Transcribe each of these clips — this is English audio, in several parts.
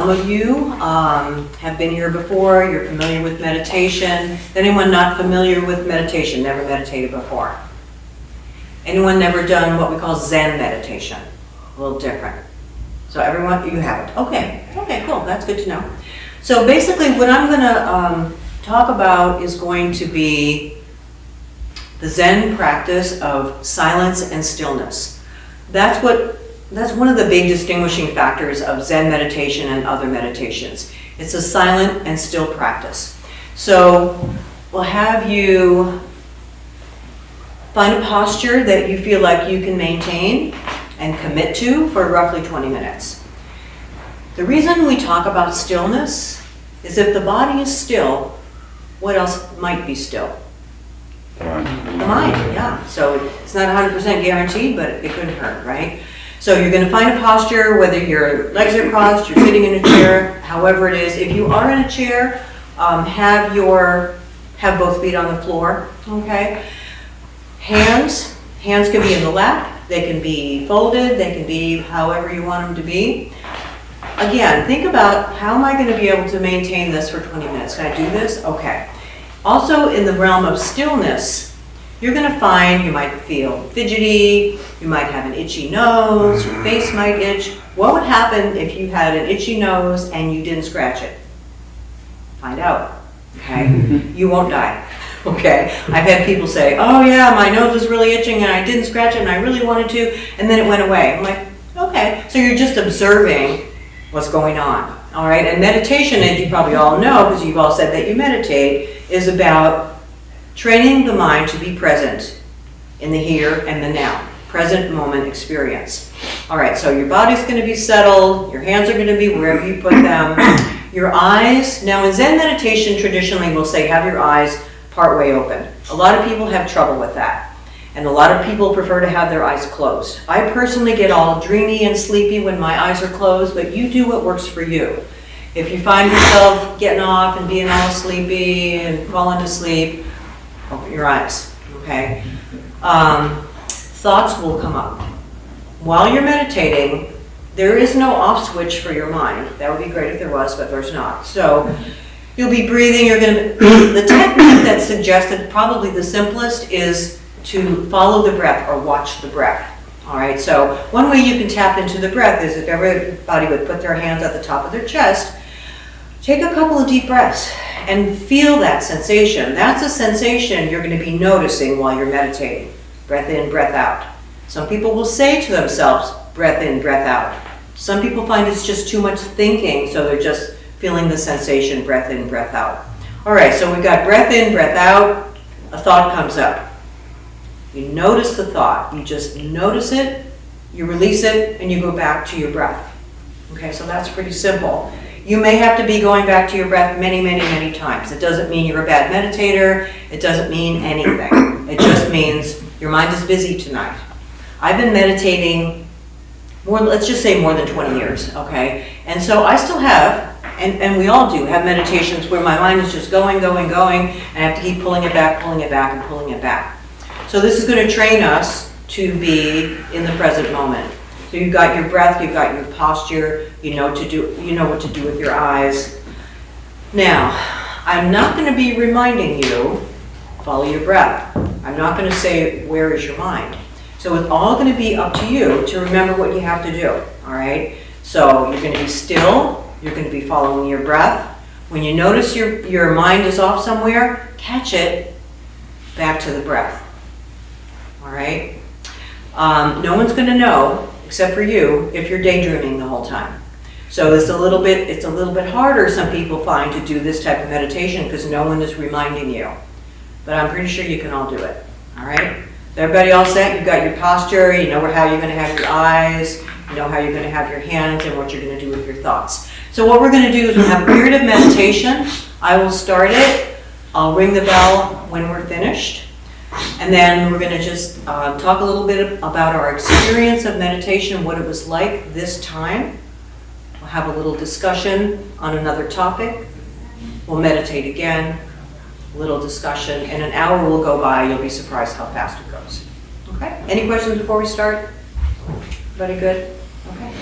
Some of you have been here before, you're familiar with meditation. Anyone not familiar with meditation, never meditated before? Anyone never done what we call Zen meditation? A little different. So everyone, you haven't. Okay, cool, that's good to know. So basically what I'm going to talk about is going to be the Zen practice of silence and stillness. That's one of the big distinguishing factors of Zen meditation and other meditations. It's a silent and still practice. So we'll have you find a posture that you feel like you can maintain and commit to for roughly 20 minutes. The reason we talk about stillness is if the body is still, what else might be still? The mind, yeah. So it's not 100% guaranteed, but it couldn't hurt, right? So you're going to find a posture, whether your legs are crossed, you're sitting in a chair, however it is. If you are in a chair, have both feet on the floor, okay? Hands can be in the lap, they can be folded, they can be however you want them to be. Again, think about, how am I going to be able to maintain this for 20 minutes? Can I do this? Okay. Also in the realm of stillness, you're going to find you might feel fidgety, you might have an itchy nose, your face might itch. What would happen if you had an itchy nose and you didn't scratch it? Find out, okay? You won't die, okay? I've had people say, oh yeah, my nose is really itching and I didn't scratch it and I really wanted to, and then it went away. I'm like, okay. So you're just observing what's going on, all right? And meditation, as you probably all know, because you've all said that you meditate, is about training the mind to be present in the here and the now, present moment experience. All right, so your body's going to be settled, your hands are going to be wherever you put them. Your eyes, now in Zen meditation traditionally we'll say have your eyes partway open. A lot of people have trouble with that, and a lot of people prefer to have their eyes closed. I personally get all dreamy and sleepy when my eyes are closed, but you do what works for you. If you find yourself getting off and being all sleepy and falling asleep, open your eyes, okay? Thoughts will come up. While you're meditating, there is no off switch for your mind. That would be great if there was, but there's not. So you'll be breathing, the technique that's suggested, probably the simplest, is to follow the breath or watch the breath. All right, so one way you can tap into the breath is if everybody would put their hands at the top of their chest, take a couple of deep breaths and feel that sensation. That's a sensation you're going to be noticing while you're meditating. Breath in, breath out. Some people will say to themselves, breath in, breath out. Some people find it's just too much thinking, so they're just feeling the sensation, breath in, breath out. All right, so we've got breath in, breath out. A thought comes up. You notice the thought. You just notice it, you release it, and you go back to your breath. Okay, so that's pretty simple. You may have to be going back to your breath many, many, many times. It doesn't mean you're a bad meditator. It doesn't mean anything. It just means your mind is busy tonight. I've been meditating let's just say more than 20 years, okay? And so I still have, and we all do, have meditations where my mind is just going, and I have to keep pulling it back, and pulling it back. So this is going to train us to be in the present moment. So you've got your breath, you've got your posture, you know what to do with your eyes. Now, I'm not going to be reminding you, follow your breath. I'm not going to say, where is your mind? So it's all going to be up to you to remember what you have to do, all right? So you're going to be still, you're going to be following your breath. When you notice your mind is off somewhere, catch it back to the breath, all right? No one's going to know, except for you, if you're daydreaming the whole time. So it's a little bit harder, some people find, to do this type of meditation because no one is reminding you. But I'm pretty sure you can all do it, all right? Is everybody all set? You've got your posture, you know how you're going to have your eyes, you know how you're going to have your hands, and what you're going to do with your thoughts. So what we're going to do is we'll have a period of meditation. I will start it. I'll ring the bell when we're finished. And then we're going to just talk a little bit about our experience of meditation, what it was like this time. We'll have a little discussion on another topic. We'll meditate again, a little discussion, and an hour will go by. You'll be surprised how fast it goes. Okay? Any questions before we start? Everybody good? Okay.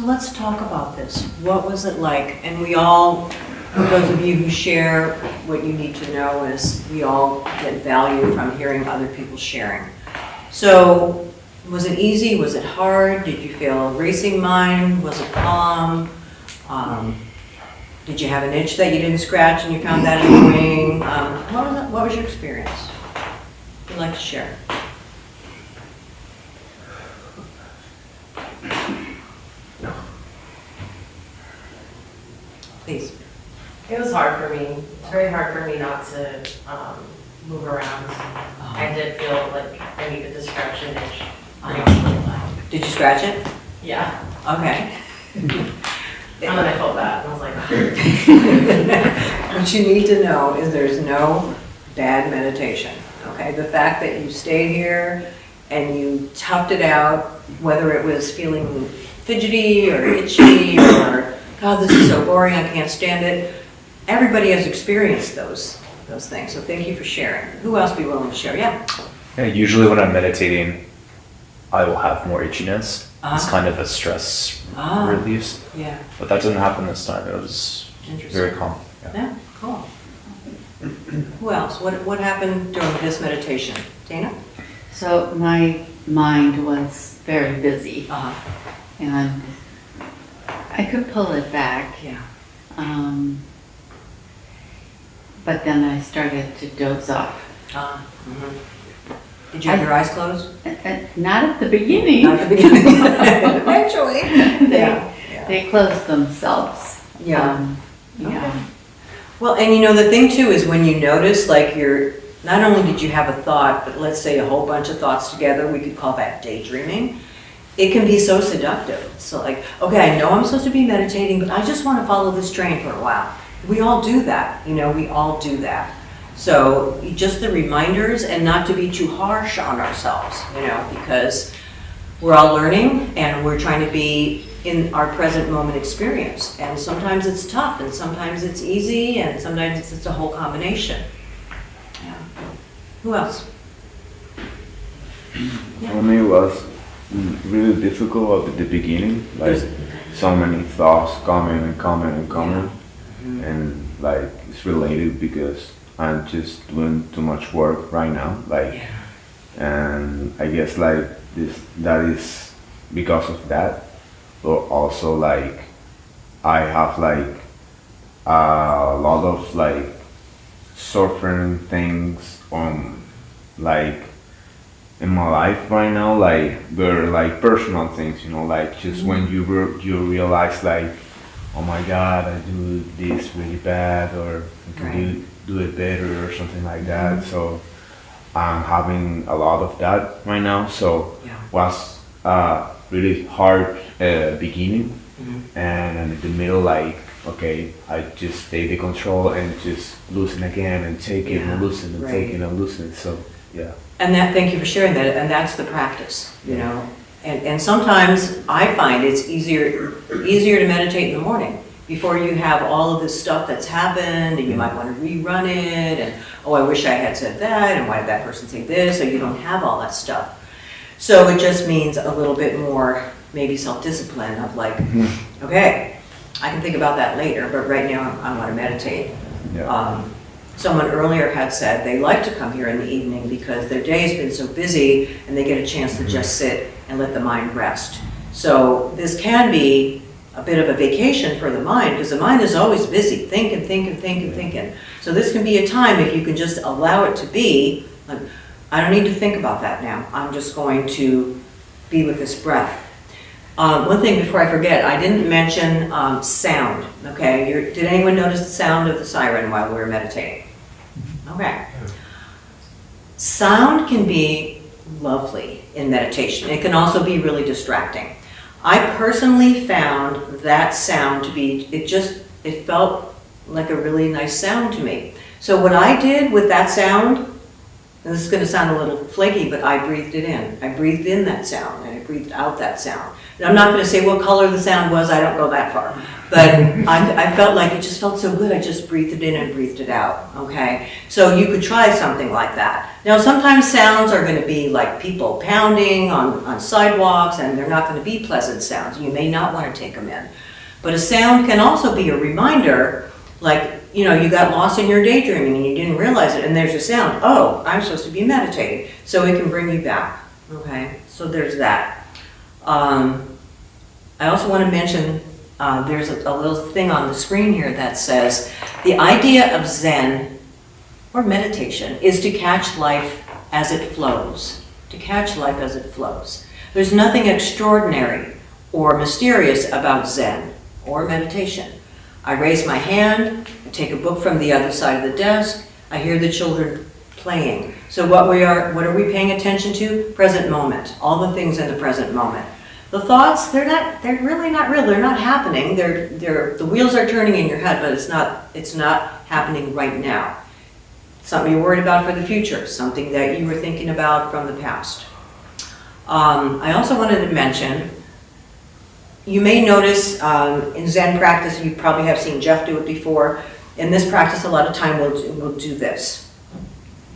So let's talk about this. What was it like? And we all, for those of you who share, what you need to know is we all get value from hearing other people sharing. So was it easy? Was it hard? Did you feel a racing mind? Was it calm? Did you have an itch that you didn't scratch and you found that annoying? What was your experience? If you'd like to share. Please. It was hard for me. It's very hard for me not to move around. I did feel like I needed to scratch an itch. Did you scratch it? Yeah. Okay. And then I felt bad, and I was like, What you need to know is there's no bad meditation, okay? The fact that you stayed here and you toughed it out, whether it was feeling fidgety or itchy or, God, this is so boring, I can't stand it. Everybody has experienced those things, so thank you for sharing. Who else be willing to share? Yeah? Yeah, usually when I'm meditating, I will have more itchiness. It's Ah. kind of a stress Ah. release. Yeah, But that didn't happen this time. It was interesting. very calm. Yeah. Yeah, cool. Who else? What happened during this meditation? Dana? So my mind was very busy Uh-huh. and I could pull it back, Yeah. but then I started to doze off. Mhm. Did you have your eyes closed? Not at the beginning. Not at the beginning. Eventually. They, Yeah. they closed themselves. Yeah. Yeah. Okay. Well, and you know, the thing too is when you notice, like not only did you have a thought, but let's say a whole bunch of thoughts together, we could call that daydreaming. It can be so seductive. So like, okay, I know I'm supposed to be meditating, but I just want to follow this train for a while. We all do that, we all do that. So just the reminders and not to be too harsh on ourselves, because we're all learning and we're trying to be in our present moment experience. And sometimes it's tough and sometimes it's easy and sometimes it's a whole combination. Yeah. Who else? For me, it was really difficult at the beginning. Like so many thoughts coming and coming and coming, and like it's related because I'm just doing too much work right now. Like, and I guess like that is because of that, but also like I have like a lot of like suffering things like in my life right now, like they're like personal things, like just when you realize like, oh my God, I do this really bad, or I can do it better or something like that. So I'm having a lot of that right now. So was really hard beginning, and in the middle, like, okay, I just take the control and just loosen again and take it and loosen and take it and loosen. So yeah. And thank you for sharing that, and that's the practice, And sometimes I find it's easier to meditate in the morning before you have all of this stuff that's happened, and you might want to rerun it, and oh, I wish I had said that, and why did that person say this? So you don't have all that stuff. So it just means a little bit more maybe self-discipline of like, okay, I can think about that later, but right now I want to meditate. Yeah. Someone earlier had said they like to come here in the evening because their day has been so busy and they get a chance to just sit and let the mind rest. So this can be a bit of a vacation for the mind because the mind is always busy, thinking. So this can be a time if you can just allow it to be, like, I don't need to think about that now. I'm just going to be with this breath. One thing before I forget, I didn't mention sound, okay? Did anyone notice the sound of the siren while we were meditating? Okay. Sound can be lovely in meditation. It can also be really distracting. I personally found that sound to be, it felt like a really nice sound to me. So what I did with that sound And this is gonna sound a little flaky, but I breathed it in. I breathed in that sound and I breathed out that sound. And I'm not gonna say what color the sound was, I don't go that far. But I felt like it just felt so good, I just breathed it in and breathed it out, okay? So you could try something like that. Now, sometimes sounds are gonna be like people pounding on sidewalks, and they're not gonna be pleasant sounds. You may not wanna take them in. But a sound can also be a reminder, like, you know, you got lost in your daydreaming and you didn't realize it, and there's a sound. Oh, I'm supposed to be meditating. So it can bring you back, okay? So there's that. I also want to mention, there's a little thing on the screen here that says, the idea of Zen or meditation is to catch life as it flows. To catch life as it flows. There's nothing extraordinary or mysterious about Zen or meditation. I raise my hand, I take a book from the other side of the desk, I hear the children playing. So what are we paying attention to? Present moment, all the things in the present moment. The thoughts, they're really not real, they're not happening. The wheels are turning in your head, but it's not happening right now. Something you're worried about for the future, something that you were thinking about from the past. I also wanted to mention, you may notice in Zen practice, you probably have seen Jeff do it before. In this practice, a lot of time we'll do this.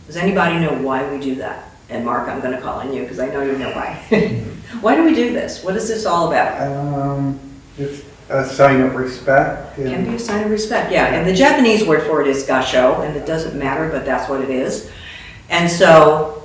Does anybody know why we do that? And Mark, I'm going to call on you because I know you know why. Why do we do this? What is this all about? It's a sign of respect. It can be a sign of respect, yeah. And the Japanese word for it is gasho, and it doesn't matter, but that's what it is. And so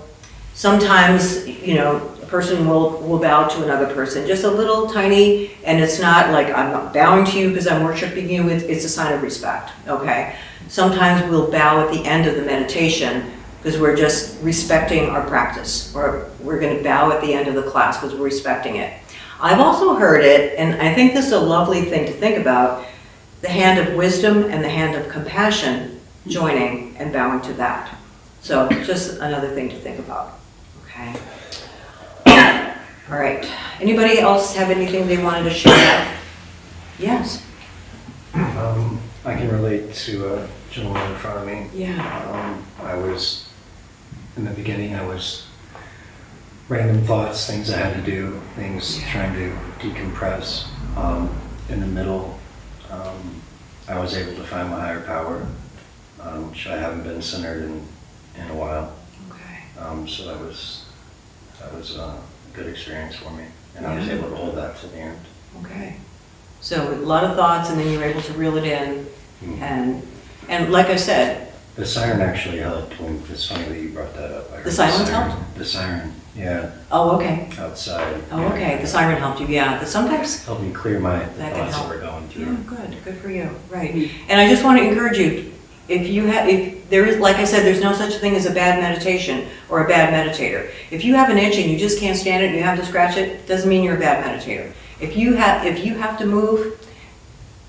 sometimes, you know, a person will bow to another person, just a little tiny, and it's not like I'm not bowing to you because I'm worshiping you, it's a sign of respect, okay? Sometimes we'll bow at the end of the meditation because we're just respecting our practice, or we're going to bow at the end of the class because we're respecting it. I've also heard it, and I think this is a lovely thing to think about, the hand of wisdom and the hand of compassion joining and bowing to that. So just another thing to think about, okay? All right, anybody else have anything they wanted to share? Yes? I can relate to a gentleman in front of me. Yeah. In the beginning, I was random thoughts, things I had to do, things trying to decompress. In the middle, I was able to find my higher power, which I haven't been centered in a while. Okay. So that was a good experience for me, and I was able to hold that to the end. Okay. So a lot of thoughts, and then you were able to reel it in, Mm-hmm. and like I said, The siren actually helped. It's funny that you brought that up. I heard The silence siren. helped? The siren, yeah, oh, okay. outside. Oh, okay, the siren helped you, yeah. But sometimes, Helped me clear the That can thoughts that help. were going yeah, through. good for you, right. And I just want to encourage you, if there is, like I said, there's no such thing as a bad meditation or a bad meditator. If you have an itch and you just can't stand it and you have to scratch it, doesn't mean you're a bad meditator. If you have to move,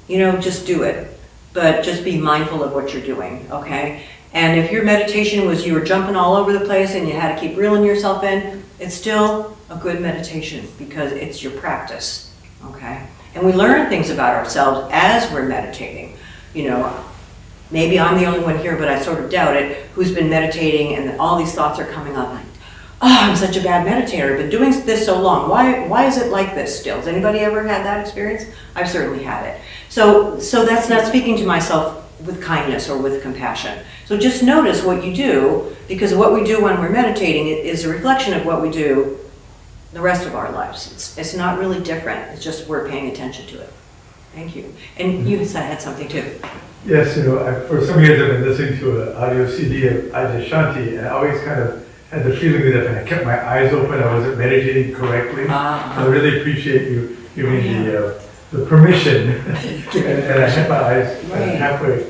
you know, just do it. But just be mindful of what you're doing, okay? And if your meditation was you were jumping all over the place and you had to keep reeling yourself in, it's still a good meditation because it's your practice, okay? And we learn things about ourselves as we're meditating. You know, maybe I'm the only one here, but I sort of doubt it, who's been meditating and all these thoughts are coming up like, oh, I'm such a bad meditator. I've been doing this so long. Why is it like this still? Has anybody ever had that experience? I've certainly had it. So that's not speaking to myself with kindness or with compassion. So just notice what you do, because what we do when we're meditating is a reflection of what we do the rest of our lives. It's not really different. It's just we're paying attention to it. Thank you. And you had something too. Yes, you know, for some years I've been listening to an audio CD of Ajay Shanti, and I always kind of had the feeling that if I kept my eyes open, I wasn't meditating correctly. I really appreciate you giving me the permission, and I had my eyes halfway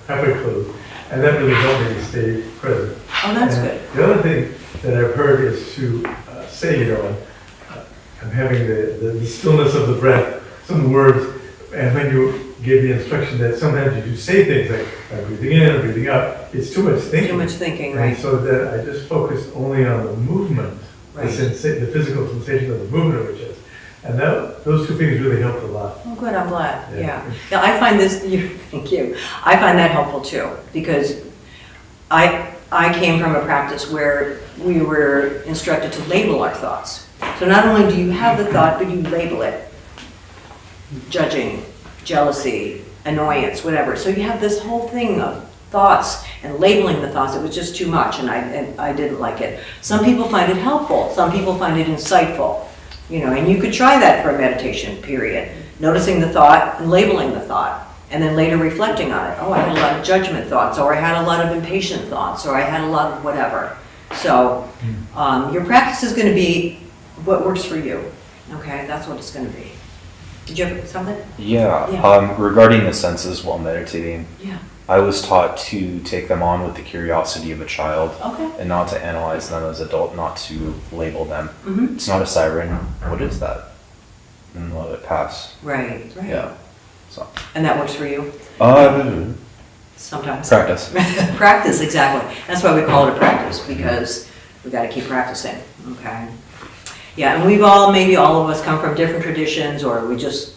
closed, and that really helped me to stay present. Oh, that's And good. the other thing that I've heard is to say, you know, I'm having the stillness of the breath, some words, and when you gave the instruction that sometimes if you say things like I'm breathing in, I'm breathing out, it's too much thinking. Too much thinking, And right? so that I just focused only on the movement, Right. the physical sensation of the movement, which is, and those two things really helped a lot. Oh, good, I'm glad, Yeah. Yeah, I find this, thank you. I find that helpful too, because I I came from a practice where we were instructed to label our thoughts. So not only do you have the thought, but you label it. Judging, jealousy, annoyance, whatever. So you have this whole thing of thoughts and labeling the thoughts. It was just too much, and I didn't like it. Some people find it helpful. Some people find it insightful. And you could try that for a meditation period. Noticing the thought and labeling the thought, and then later reflecting on it. Oh, I had a lot of judgment thoughts, or I had a lot of impatient thoughts, or I had a lot of whatever. So your practice is going to be what works for you. Okay, that's what it's going to be. Did you have something? Yeah. Yeah. Regarding the senses while meditating, Yeah. I was taught to take them on with the curiosity of a child Okay. and not to analyze them as adult, not to label them. Mm-hmm. It's not a siren. What is that? And let it pass. Right. Yeah. So. And that works for you? Sometimes. Practice. Practice, exactly. That's why we call it a practice, because we got to keep practicing. Okay. Yeah, and maybe all of us come from different traditions, or we just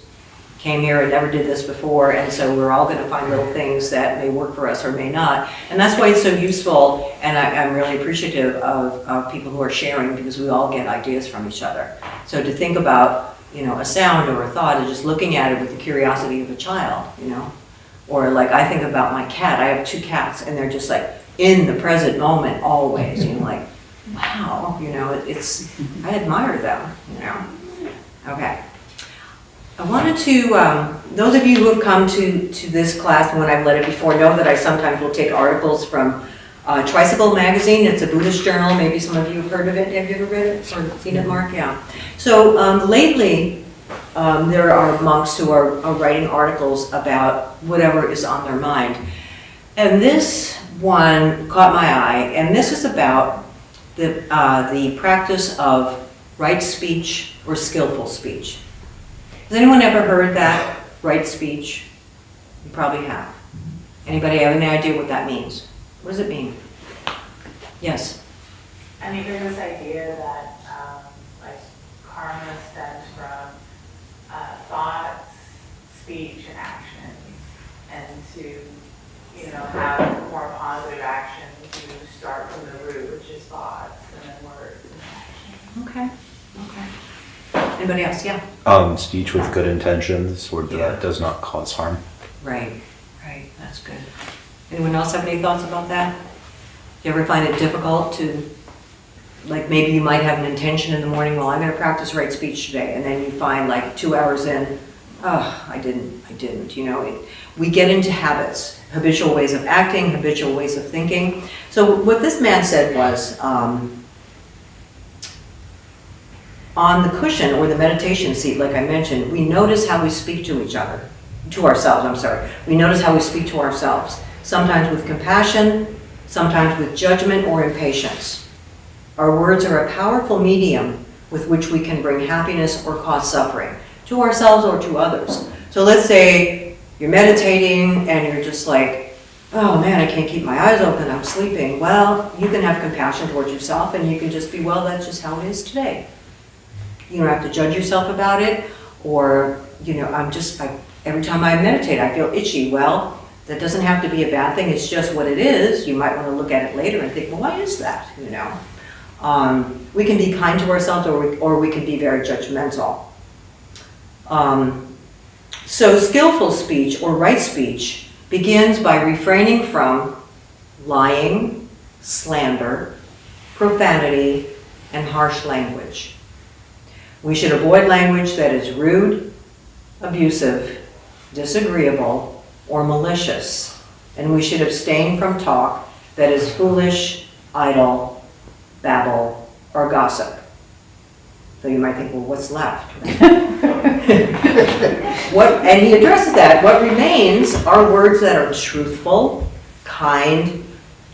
came here and never did this before, and so we're all going to find little things that may work for us or may not. And that's why it's so useful, and I'm really appreciative of people who are sharing, because we all get ideas from each other. So to think about, a sound or a thought, and just looking at it with the curiosity of a child, Or like I think about my cat. I have 2 cats, and they're just like in the present moment always, like, wow, it's, I admire them, Okay. I wanted to, those of you who have come to this class when I've led it before know that I sometimes will take articles from Tricycle magazine. It's a Buddhist journal. Maybe some of you have heard of it. Have you ever read it or seen it, Mark? Yeah. So lately, there are monks who are writing articles about whatever is on their mind. And this one caught my eye, and this is about the practice of right speech or skillful speech. Has anyone ever heard that, right speech? You probably have. Anybody have any idea what that means? What does it mean? Yes? I mean, there's this idea that karma stems from thoughts, speech, and actions, and to have more positive actions, you start from the root, which is thoughts, and then words and actions. Okay. Anybody else? Yeah. Speech with good intentions, or Yeah. that does not cause harm. Right. That's good. Anyone else have any thoughts about that? Do you ever find it difficult to, like maybe you might have an intention in the morning, well, I'm going to practice right speech today, and then you find like 2 hours in, oh, I didn't. We get into habits, habitual ways of acting, habitual ways of thinking. So what this man said was, on the cushion or the meditation seat, like I mentioned, we notice how we speak to each other, We notice how we speak to ourselves, sometimes with compassion, sometimes with judgment or impatience. Our words are a powerful medium with which we can bring happiness or cause suffering to ourselves or to others. So let's say you're meditating and you're just like, oh man, I can't keep my eyes open, I'm sleeping. Well, you can have compassion towards yourself, and you can just be, well, that's just how it is today. You don't have to judge yourself about it, or, every time I meditate, I feel itchy. Well, that doesn't have to be a bad thing. It's just what it is. You might want to look at it later and think, well, why is that? We can be kind to ourselves, or we can be very judgmental. So skillful speech or right speech begins by refraining from lying, slander, profanity, and harsh language. We should avoid language that is rude, abusive, disagreeable, or malicious, and we should abstain from talk that is foolish, idle, babble, or gossip. So you might think, well, what's left? And he addresses that. What remains are words that are truthful, kind,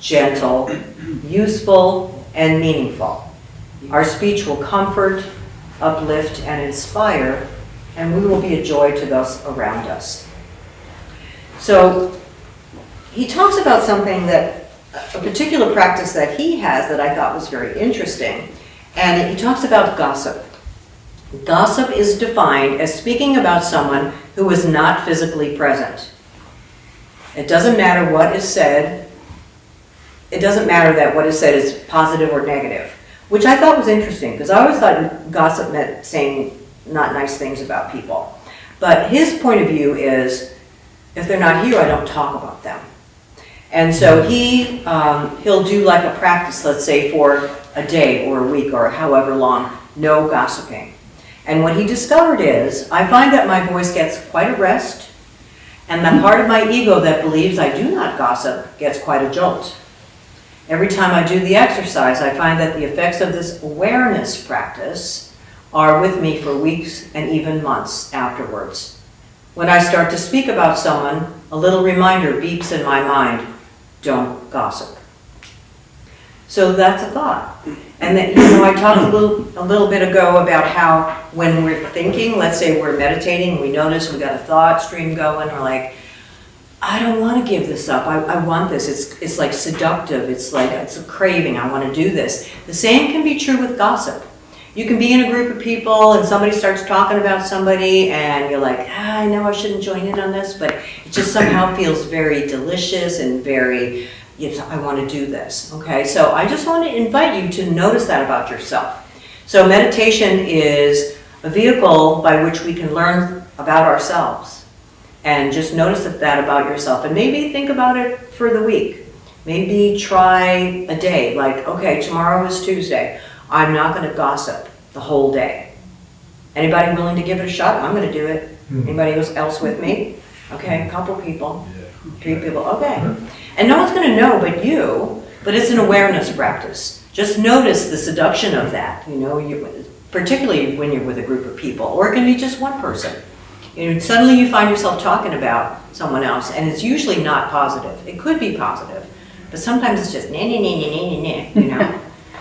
gentle, useful, and meaningful. Our speech will comfort, uplift, and inspire, and we will be a joy to those around us. So he talks about something a particular practice that he has that I thought was very interesting, and he talks about gossip. Gossip is defined as speaking about someone who is not physically present. It doesn't matter what is said, it doesn't matter that what is said is positive or negative, which I thought was interesting, because I always thought gossip meant saying not nice things about people. But his point of view is, if they're not here, I don't talk about them. And so he'll do like a practice, let's say for a day or a week or however long, no gossiping. And what he discovered is, I find that my voice gets quite a rest, and the part of my ego that believes I do not gossip gets quite a jolt. Every time I do the exercise, I find that the effects of this awareness practice are with me for weeks and even months afterwards. When I start to speak about someone, a little reminder beeps in my mind, don't gossip. So that's a thought. And then, I talked a little bit ago about how when we're thinking, let's say we're meditating, we notice we got a thought stream going, we're like, I don't want to give this up. I want this. It's like seductive. It's a craving. I want to do this. The same can be true with gossip. You can be in a group of people and somebody starts talking about somebody and you're like, I know I shouldn't join in on this, but it just somehow feels very delicious and very, I want to do this. Okay, so I just want to invite you to notice that about yourself. So meditation is a vehicle by which we can learn about ourselves. And just notice that about yourself. And maybe think about it for the week. Maybe try a day, like, okay, tomorrow is Tuesday. I'm not going to gossip the whole day. Anybody willing to give it a shot? I'm going to do it. Anybody else with me? Okay, a couple people. 3 people, okay. And no one's going to know but you, but it's an awareness practice. Just notice the seduction of that, particularly when you're with a group of people, or it can be just one person. Suddenly you find yourself talking about someone else, and it's usually not positive. It could be positive, but sometimes it's just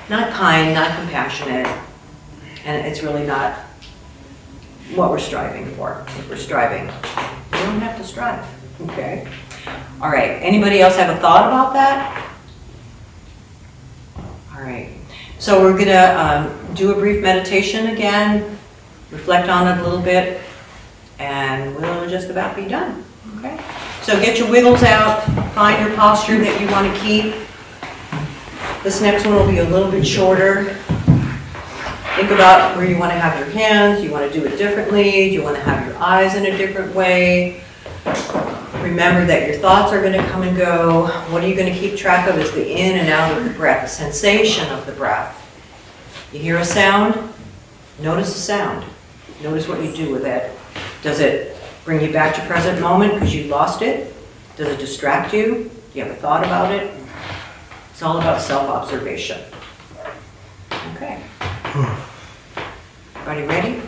not kind, not compassionate, and it's really not what we're striving for. If we're striving, we don't have to strive. Okay. All right. Anybody else have a thought about that? All right. So we're gonna do a brief meditation again, reflect on it a little bit, and we'll just about be done. Okay. So get your wiggles out, find your posture that you want to keep. This next one will be a little bit shorter. Think about where you want to have your hands. You want to do it differently. Do you want to have your eyes in a different way? Remember that your thoughts are going to come and go. What are you going to keep track of is the in and out of the breath, the sensation of the breath. You hear a sound? Notice the sound. Notice what you do with it. Does it bring you back to present moment because you lost it? Does it distract you? Do you have a thought about it? It's all about self-observation. Okay. Everybody ready?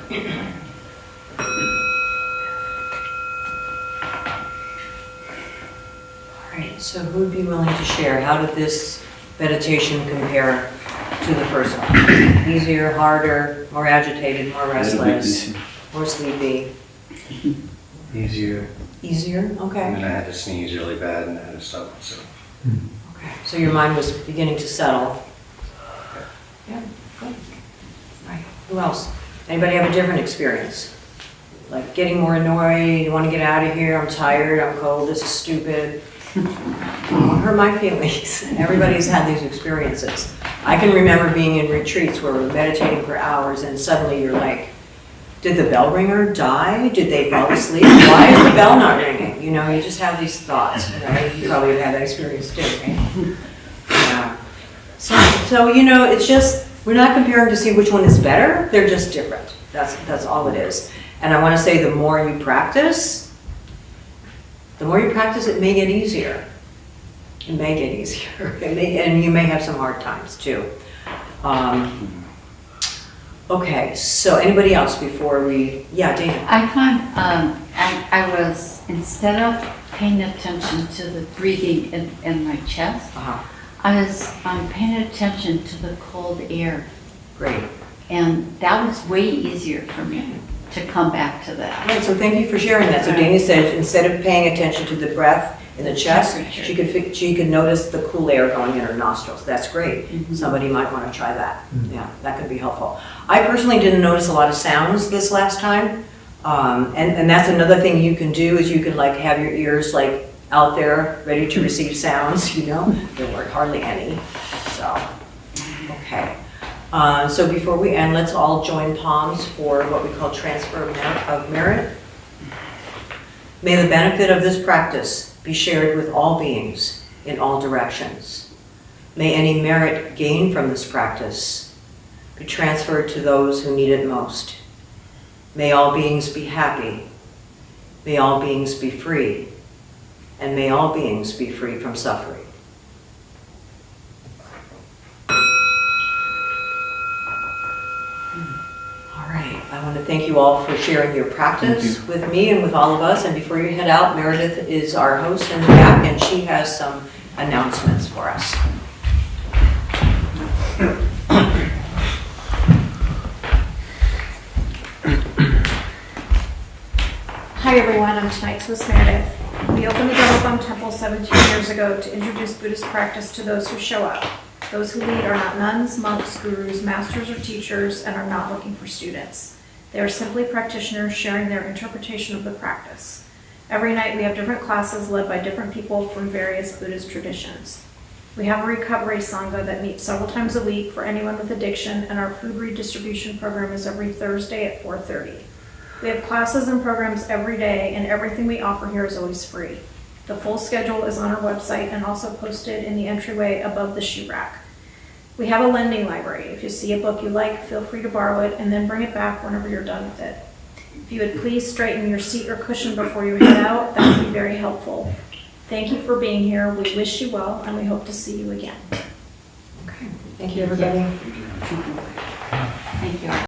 All right, so who would be willing to share? How did this meditation compare to the first one? Easier, harder, more agitated, more A little bit restless, easy. more sleepy? Easier. Easier? And Okay. then I had to sneeze really bad and I had to stop myself. Okay. So your mind was beginning to settle. Yeah, good. Right. Who else? Anybody have a different experience? Like getting more annoyed, you want to get out of here, I'm tired, I'm cold, this is stupid. Don't hurt my feelings. Everybody's had these experiences. I can remember being in retreats where we're meditating for hours and suddenly you're like, did the bell ringer die? Did they fall asleep? Why is the bell not ringing? You know, you just have these thoughts, right? You probably have had that experience too, right? Yeah. So, you know, it's just, we're not comparing to see which one is better. They're just different. That's all it is. And I want to say the more you practice, it may get easier. It may get easier. And you may have some hard times too. Okay, so anybody else before we, yeah, Dana. I found I was, instead of paying attention to the breathing in my chest, I was paying attention to the cold air. Great. And that was way easier for me to come back to that. Right, so thank you for sharing that. So Dana said instead of paying attention to the breath in the chest, she could notice the cool air going in her nostrils. That's great. Somebody might want to try that. Yeah, that could be helpful. I personally didn't notice a lot of sounds this last time. And that's another thing you can do is you can like have your ears like out there ready to receive sounds, you know. There weren't hardly any. So, okay. So before we end, let's all join palms for what we call transfer of merit. May the benefit of this practice be shared with all beings in all directions. May any merit gained from this practice be transferred to those who need it most. May all beings be happy. May all beings be free. And may all beings be free from suffering. All right, I want to thank you all for sharing your practice with me and with all of us. And before you head out, Meredith is our host in the back, and she has some announcements for us. Hi everyone, I'm tonight's host Meredith. We opened the Dharma Bum Temple 17 years ago to introduce Buddhist practice to those who show up. Those who lead are not nuns, monks, gurus, masters, or teachers, and are not looking for students. They are simply practitioners sharing their interpretation of the practice. Every night we have different classes led by different people from various Buddhist traditions. We have a recovery sangha that meets several times a week for anyone with addiction, and our food redistribution program is every Thursday at 4:30. We have classes and programs every day, and everything we offer here is always free. The full schedule is on our website and also posted in the entryway above the shoe rack. We have a lending library. If you see a book you like, feel free to borrow it and then bring it back whenever you're done with it. If you would please straighten your seat or cushion before you head out, that would be very helpful. Thank you for being here. We wish you well, and we hope to see you again. Okay, thank you everybody. Thank you.